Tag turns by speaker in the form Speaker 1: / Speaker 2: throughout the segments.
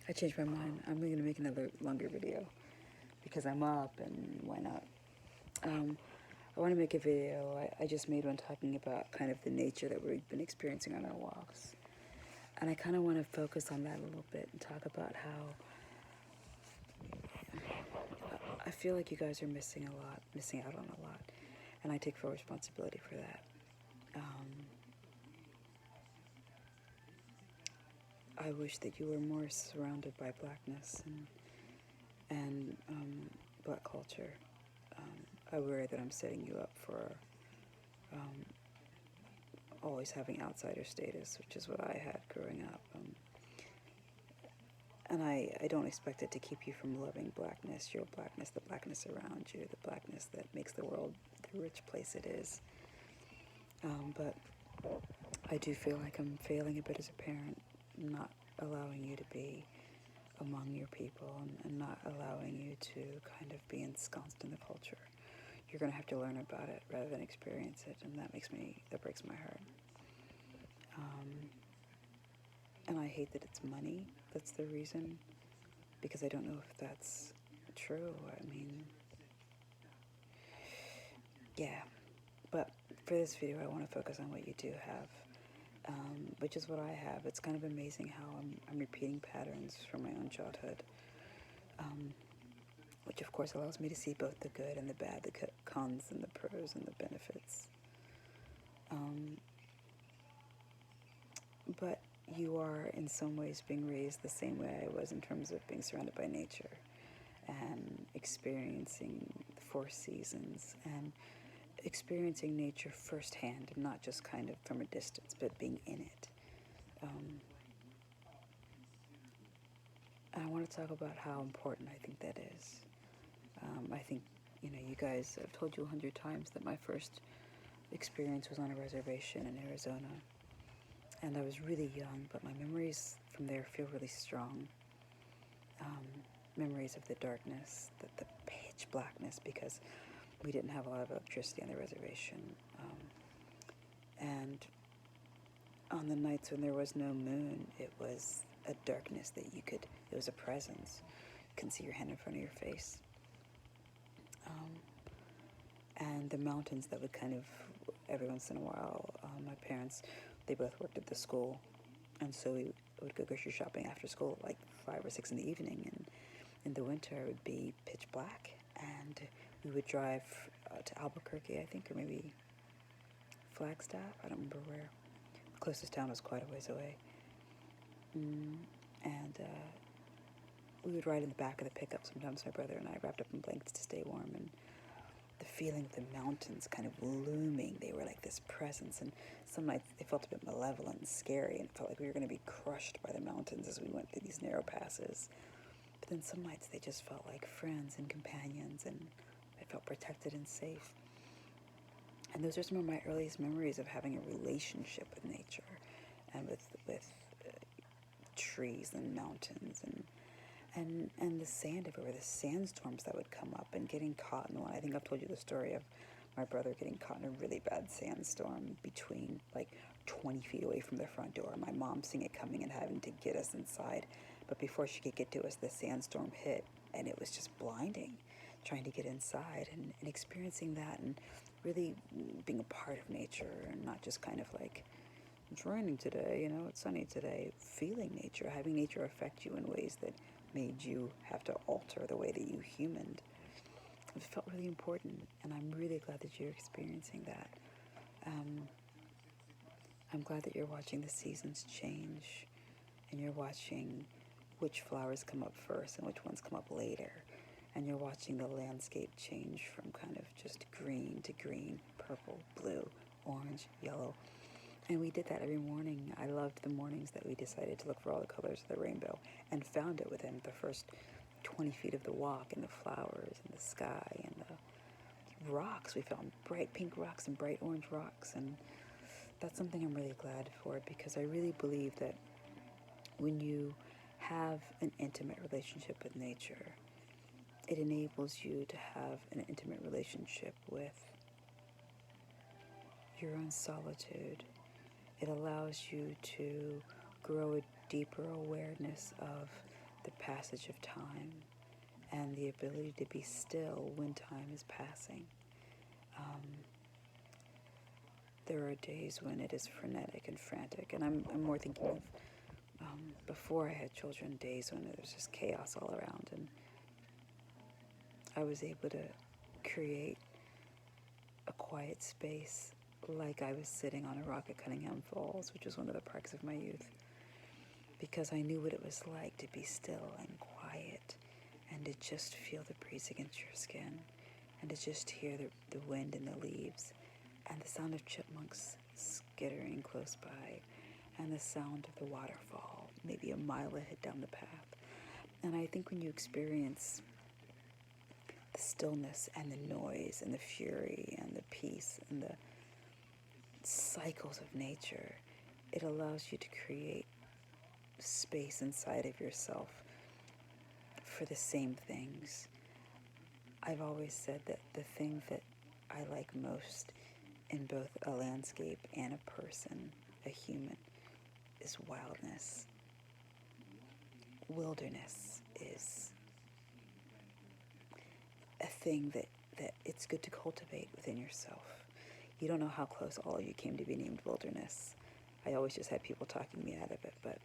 Speaker 1: I changed my mind. I'm going to make another longer video because I'm up and why not? Um, I want to make a video. I just made one talking about kind of the nature that we've been experiencing on our walks. And I kind of want to focus on that a little bit and talk about how I feel like you guys are missing a lot, missing out on a lot. And I take full responsibility for that. Um, I wish that you were more surrounded by blackness and black culture. I worry that I'm setting you up for um, always having outsider status, which is what I had growing up. And I don't expect it to keep you from loving blackness, your blackness, the blackness around you, the blackness that makes the world the rich place it is. But I do feel like I'm failing a bit as a parent, not allowing you to be among your people and not allowing you to kind of be ensconced in the culture. You're going to have to learn about it rather than experience it, and that breaks my heart. Um, and I hate that it's money that's the reason, because I don't know if that's true. I mean, yeah. But for this video, I want to focus on what you do have, which is what I have. It's kind of amazing how I'm repeating patterns from my own childhood, um, which of course allows me to see both the good and the bad, the cons and the pros and the benefits. Um, but you are in some ways being raised the same way I was in terms of being surrounded by nature and experiencing the four seasons and experiencing nature firsthand and not just kind of from a distance, but being in it. Um, and I want to talk about how important I think that is. I think, you guys, I've told you 100 times that my first experience was on a reservation in Arizona. And I was really young, but my memories from there feel really strong. Um, Memories of the darkness, the pitch blackness, because we didn't have a lot of electricity on the reservation. And on the nights when there was no moon, it was a darkness that it was a presence. You can see your hand in front of your face. And the mountains that would kind of, every once in a while, my parents, they both worked at the school. And so we would go grocery shopping after school at like 5 or 6 in the evening. And in the winter, it would be pitch black. And we would drive to Albuquerque, I think, or maybe Flagstaff. I don't remember where. The closest town was quite a ways away. And we would ride in the back of the pickup sometimes, my brother and I, wrapped up in blankets to stay warm. And the feeling of the mountains kind of looming, they were like this presence. And some nights they felt a bit malevolent and scary, and it felt like we were going to be crushed by the mountains as we went through these narrow passes. But then some nights they just felt like friends and companions, and I felt protected and safe. And those are some of my earliest memories of having a relationship with nature and with trees and mountains and the sand everywhere, the sandstorms that would come up and getting caught in one. I think I've told you the story of my brother getting caught in a really bad sandstorm between like 20 feet away from the front door. My mom seeing it coming and having to get us inside. But before she could get to us, the sandstorm hit and it was just blinding trying to get inside and experiencing that and really being a part of nature and not just kind of like it's raining today, it's sunny today, feeling nature, having nature affect you in ways that made you have to alter the way that you humaned. It felt really important, and I'm really glad that you're experiencing that. Um, I'm glad that you're watching the seasons change, and you're watching which flowers come up first and which ones come up later. And you're watching the landscape change from kind of just green to green, purple, blue, orange, yellow. And we did that every morning. I loved the mornings that we decided to look for all the colors of the rainbow and found it within the first 20 feet of the walk, and the flowers and the sky and the rocks. We found bright pink rocks and bright orange rocks. And that's something I'm really glad for, because I really believe that when you have an intimate relationship with nature, it enables you to have an intimate relationship with your own solitude. It allows you to grow a deeper awareness of the passage of time and the ability to be still when time is passing. There are days when it is frenetic and frantic, and I'm more thinking of before I had children, days when there was just chaos all around, and I was able to create a quiet space like I was sitting on a rock at Cunningham Falls, which was one of the parks of my youth, because I knew what it was like to be still and quiet and to just feel the breeze against your skin and to just hear the wind in the leaves and the sound of chipmunks skittering close by and the sound of the waterfall maybe a mile ahead down the path. And I think when you experience the stillness and the noise and the fury and the peace and the cycles of nature, it allows you to create space inside of yourself for the same things. I've always said that the thing that I like most in both a landscape and a person, a human, is wildness. Wilderness is a thing that it's good to cultivate within yourself. You don't know how close all of you came to be named wilderness. I always just had people talking me out of it, but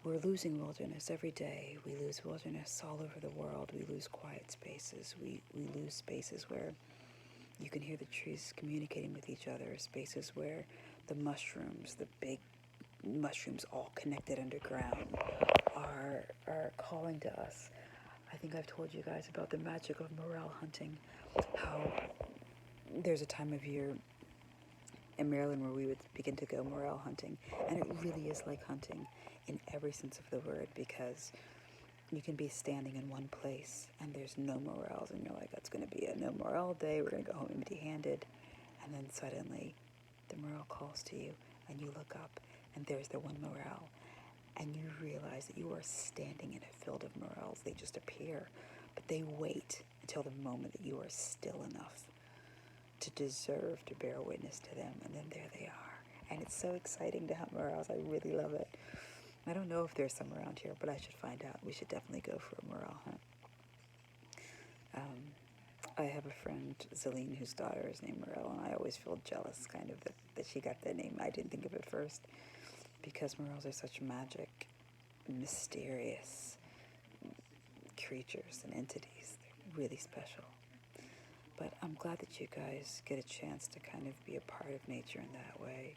Speaker 1: we're losing wilderness every day. We lose wilderness all over the world. We lose quiet spaces. We lose spaces where you can hear the trees communicating with each other, spaces where the mushrooms, the big mushrooms all connected underground, are calling to us. I think I've told you guys about the magic of morel hunting, how there's a time of year in Maryland where we would begin to go morel hunting, and it really is like hunting in every sense of the word, because you can be standing in one place and there's no morels, and you're like, that's going to be a no morel day, we're going to go home empty-handed, and then suddenly the morel calls to you and you look up and there's the one morel, and you realize that you are standing in a field of morels. They just appear, but they wait until the moment that you are still enough to deserve to bear witness to them, and then there they are. And it's so exciting to hunt morels. I really love it. I don't know if there's some around here, but I should find out. We should definitely go for a morel hunt. I have a friend, Zeline, whose daughter is named Morel, and I always feel jealous kind of that she got that name. I didn't think of it first, because morels are such magic, mysterious creatures and entities. They're really special. But I'm glad that you guys get a chance to kind of be a part of nature in that way.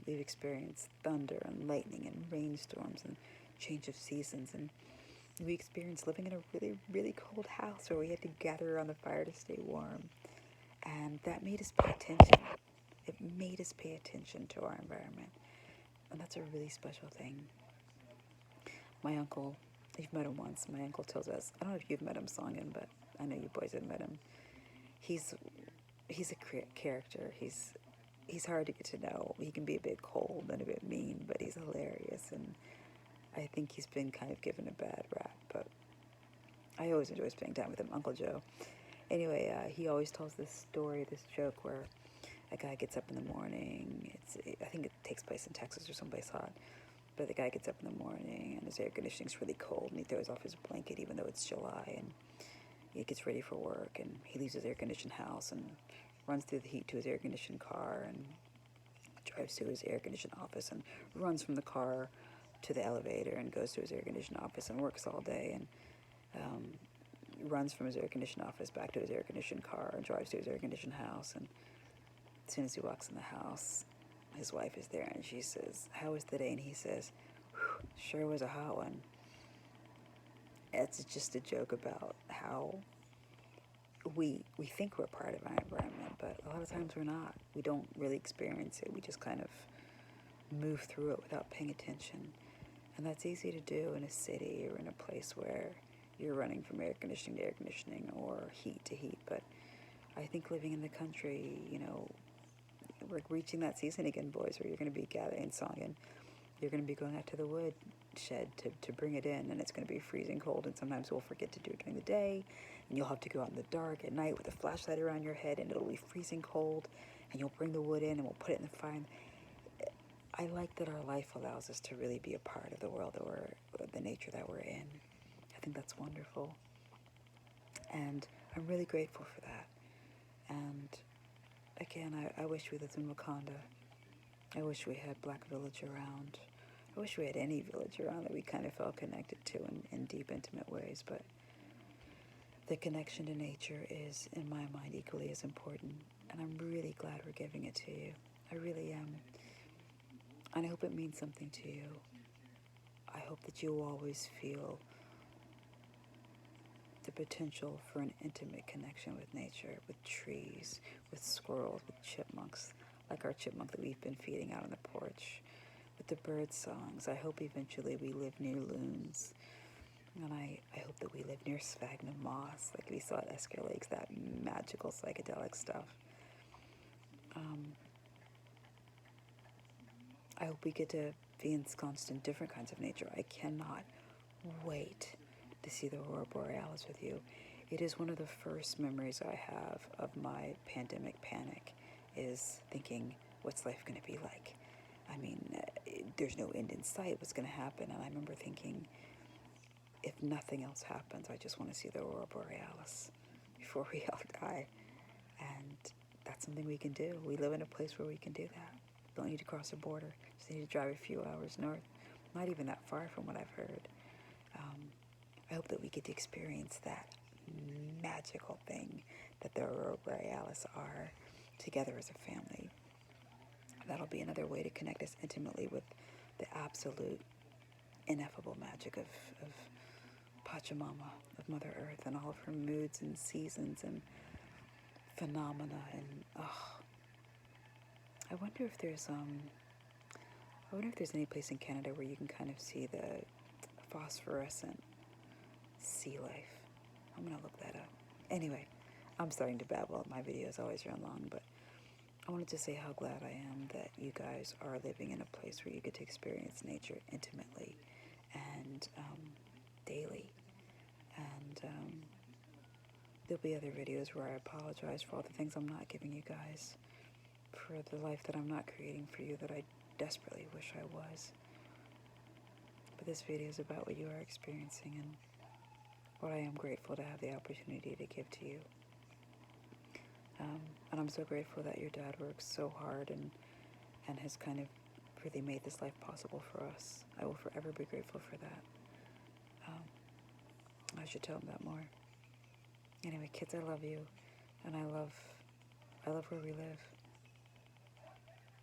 Speaker 1: We've experienced thunder and lightning and rainstorms and change of seasons, and we experienced living in a really, really cold house where we had to gather around the fire to stay warm. And that made us pay attention. It made us pay attention to our environment. And that's a really special thing. My uncle, you've met him once, my uncle tells us, I don't know if you've met him, Songen, but I know you boys have met him. He's a character. He's hard to get to know. He can be a bit cold and a bit mean, but he's hilarious, and I think he's been kind of given a bad rap, but I always enjoy spending time with him, Uncle Joe. Anyway, he always tells this story, this joke where a guy gets up in the morning. I think it takes place in Texas or someplace hot, but the guy gets up in the morning and his air conditioning's really cold, and he throws off his blanket even though it's July, and he gets ready for work, and he leaves his air-conditioned house and runs through the heat to his air-conditioned car and drives to his air-conditioned office and runs from the car to the elevator and goes to his air-conditioned office and works all day, and runs from his air-conditioned office back to his air-conditioned car and drives to his air-conditioned house. And as soon as he walks in the house, his wife is there and she says, "How was the day?" And he says, "Sure was a hot one." It's just a joke about how we think we're part of our environment, but a lot of times we're not. We don't really experience it. We just kind of move through it without paying attention. And that's easy to do in a city or in a place where you're running from air conditioning to air conditioning or heat to heat. But I think living in the country, we're reaching that season again, boys, where you're going to be gathering song, and you're going to be going out to the wood shed to bring it in, and it's going to be freezing cold, and sometimes we'll forget to do it during the day, and you'll have to go out in the dark at night with a flashlight around your head, and it'll be freezing cold, and you'll bring the wood in, and we'll put it in the fire. I like that our life allows us to really be a part of the world that we're, the nature that we're in. I think that's wonderful. And I'm really grateful for that. And again, I wish we lived in Wakanda. I wish we had Black Village around. I wish we had any village around that we kind of felt connected to in deep, intimate ways. But the connection to nature is, in my mind, equally as important. And I'm really glad we're giving it to you. I really am. And I hope it means something to you. I hope that you always feel the potential for an intimate connection with nature, with trees, with squirrels, with chipmunks, like our chipmunk that we've been feeding out on the porch, with the bird songs. I hope eventually we live near loons. And I hope that we live near sphagnum moss, like we saw at Esker Lakes, that magical psychedelic stuff. I hope we get to be ensconced in different kinds of nature. I cannot wait to see the Aurora Borealis with you. It is one of the first memories I have of my pandemic panic, is thinking, what's life going to be like? I mean, there's no end in sight. What's going to happen? And I remember thinking, if nothing else happens, I just want to see the Aurora Borealis before we all die. And that's something we can do. We live in a place where we can do that. Don't need to cross a border. Just need to drive a few hours north. Not even that far from what I've heard. I hope that we get to experience that magical thing that the Aurora Borealis are together as a family. That'll be another way to connect us intimately with the absolute ineffable magic of Pachamama, of Mother Earth, and all of her moods and seasons and phenomena. And I wonder if there's any place in Canada where you can kind of see the phosphorescent sea life. I'm gonna look that up. Anyway, I'm starting to babble. My videos always run long, but I wanted to say how glad I am that you guys are living in a place where you get to experience nature intimately and daily. And there'll be other videos where I apologize for all the things I'm not giving you guys, for the life that I'm not creating for you that I desperately wish I was. But this video is about what you are experiencing and what I am grateful to have the opportunity to give to you. And I'm so grateful that your dad works so hard and has kind of really made this life possible for us. I will forever be grateful for that. I should tell him that more. Anyway, kids, I love you, and I love where we live.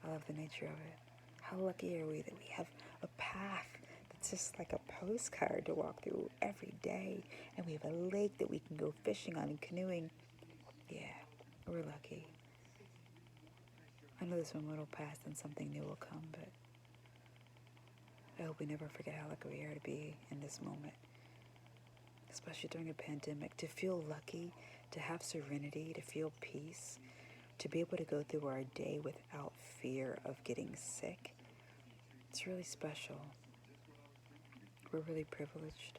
Speaker 1: I love the nature of it. How lucky are we that we have a path that's just like a postcard to walk through every day, and we have a lake that we can go fishing on and canoeing. Yeah, we're lucky. I know this moment will pass and something new will come, but I hope we never forget how lucky we are to be in this moment, especially during a pandemic, to feel lucky, to have serenity, to feel peace, to be able to go through our day without fear of getting sick. It's really special. We're really privileged.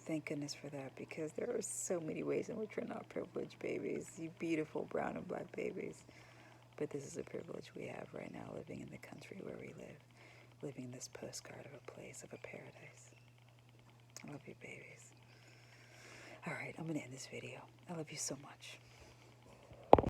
Speaker 1: Thank goodness for that, because there are so many ways in which we're not privileged babies, you beautiful brown and black babies. But this is a privilege we have right now, living in the country where we live, living in this postcard of a place, of a paradise. I love you, babies. All right, I'm going to end this video. I love you so much.